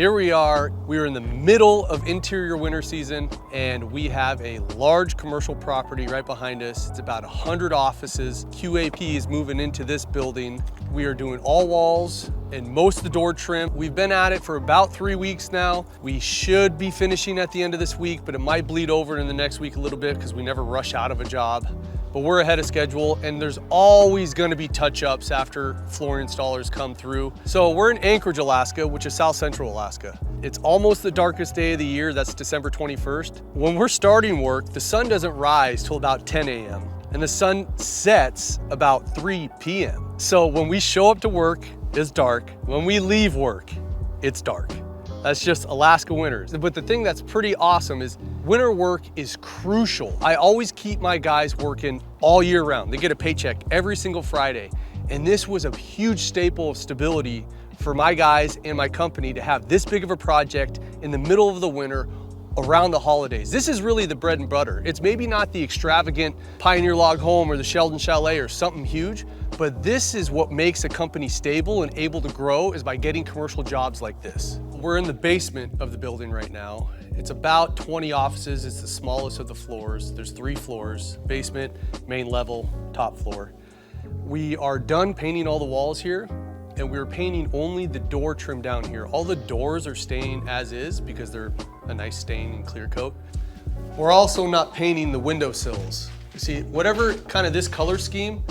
Here we are in the middle of interior winter season, and we have a large commercial property right behind us. It's about 100 offices. QAP is moving into this building. We are doing all walls and most of the door trim. We've been at it for about 3 weeks now. We should be finishing at the end of this week, but it might bleed over in the next week a little bit because we never rush out of a job. But we're ahead of schedule, and there's always gonna be touch-ups after flooring installers come through. So we're in Anchorage, Alaska, which is South Central Alaska. It's almost the darkest day of the year, that's December 21st. When we're starting work, the sun doesn't rise till about 10 a.m. and the sun sets about 3 p.m. So when we show up to work, it's dark. When we leave work, it's dark. That's just Alaska winters. But the thing that's pretty awesome is winter work is crucial. I always keep my guys working all year round. They get a paycheck every single Friday. And this was a huge staple of stability for my guys and my company to have this big of a project in the middle of the winter around the holidays. This is really the bread and butter. It's maybe not the extravagant Pioneer Log Home or the Sheldon Chalet or something huge, but this is what makes a company stable and able to grow, is by getting commercial jobs like this. We're in the basement of the building right now. It's about 20 offices. It's the smallest of the floors. There's 3 floors: basement, main level, top floor. We are done painting all the walls here, and we're painting only the door trim down here. All the doors are staying as is because they're a nice stain and clear coat. We're also not painting the windowsills. You see, whatever kind of this color scheme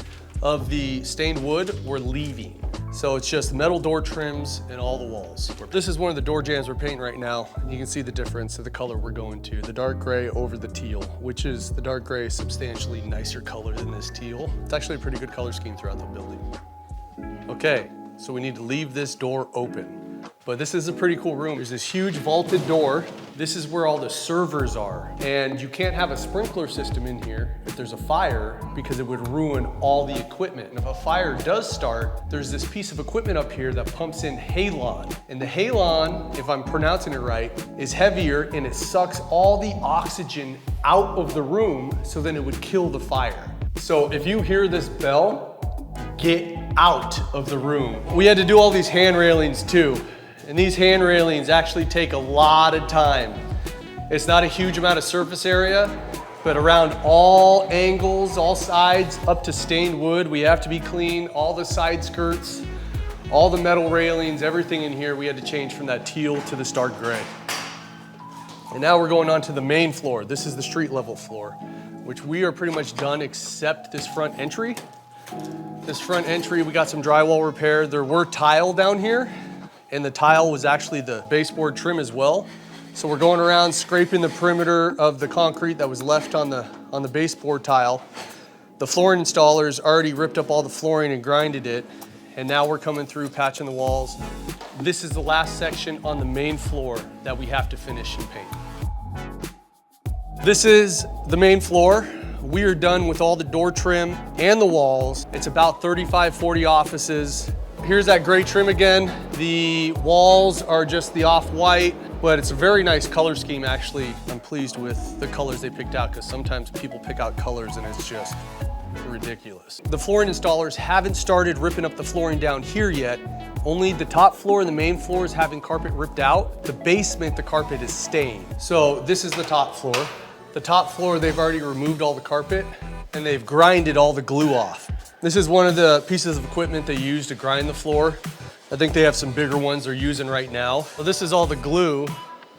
of the stained wood, we're leaving. So it's just metal door trims and all the walls. This is one of the door jambs we're painting right now. You can see the difference of the color we're going to. The dark gray over the teal, which is the dark gray is substantially nicer color than this teal. It's actually a pretty good color scheme throughout the building. Okay, so we need to leave this door open. But this is a pretty cool room. There's this huge vaulted door. This is where all the servers are. And you can't have a sprinkler system in here if there's a fire, because it would ruin all the equipment. And if a fire does start, there's this piece of equipment up here that pumps in halon. And the halon, if I'm pronouncing it right, is heavier and it sucks all the oxygen out of the room, so then it would kill the fire. So if you hear this bell, get out of the room. We had to do all these hand railings too. And these hand railings actually take a lot of time. It's not a huge amount of surface area, but around all angles, all sides, up to stained wood, we have to be clean. All the side skirts, all the metal railings, everything in here, we had to change from that teal to this dark gray. And now we're going on to the main floor. This is the street level floor, which we are pretty much done except this front entry. This front entry, we got some drywall repair. There were tile down here, and the tile was actually the baseboard trim as well. So we're going around scraping the perimeter of the concrete that was left on the baseboard tile. The flooring installers already ripped up all the flooring and grinded it, and now we're coming through patching the walls. This is the last section on the main floor that we have to finish and paint. This is the main floor. We are done with all the door trim and the walls. It's about 35, 40 offices. Here's that gray trim again. The walls are just the off-white, but it's a very nice color scheme, actually. I'm pleased with the colors they picked out, because sometimes people pick out colors and it's just ridiculous. The flooring installers haven't started ripping up the flooring down here yet. Only the top floor and the main floor is having carpet ripped out. The basement, the carpet is staying. So this is the top floor. The top floor, they've already removed all the carpet and they've grinded all the glue off. This is one of the pieces of equipment they use to grind the floor. I think they have some bigger ones they're using right now. Well, this is all the glue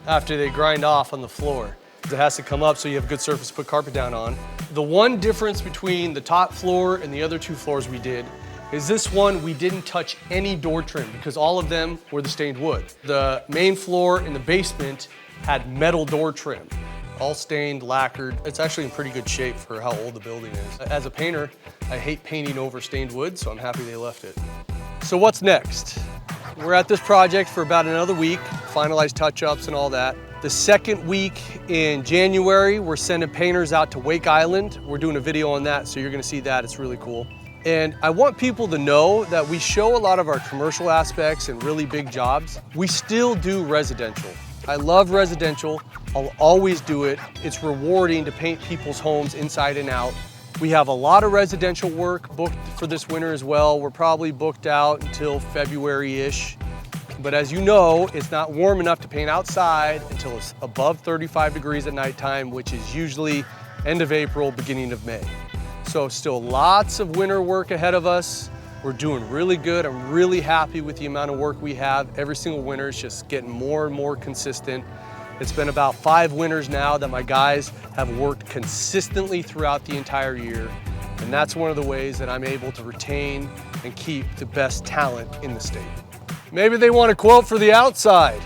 after they grind off on the floor. It has to come up so you have a good surface to put carpet down on. The one difference between the top floor and the other 2 floors we did is this one, we didn't touch any door trim because all of them were the stained wood. The main floor and the basement had metal door trim, all stained, lacquered. It's actually in pretty good shape for how old the building is. As a painter, I hate painting over stained wood, so I'm happy they left it. So what's next? We're at this project for about another week, finalize touch-ups and all that. The second week in January, we're sending painters out to Wake Island. We're doing a video on that, so you're gonna see that, it's really cool. And I want people to know that we show a lot of our commercial aspects and really big jobs. We still do residential. I love residential. I'll always do it. It's rewarding to paint people's homes inside and out. We have a lot of residential work booked for this winter as well. We're probably booked out until February-ish. But as you know, it's not warm enough to paint outside until it's above 35 degrees at nighttime, which is usually end of April, beginning of May. So still lots of winter work ahead of us. We're doing really good. I'm really happy with the amount of work we have. Every single winter is just getting more and more consistent. It's been about 5 winters now that my guys have worked consistently throughout the entire year. And that's one of the ways that I'm able to retain and keep the best talent in the state. Maybe they want a quote for the outside.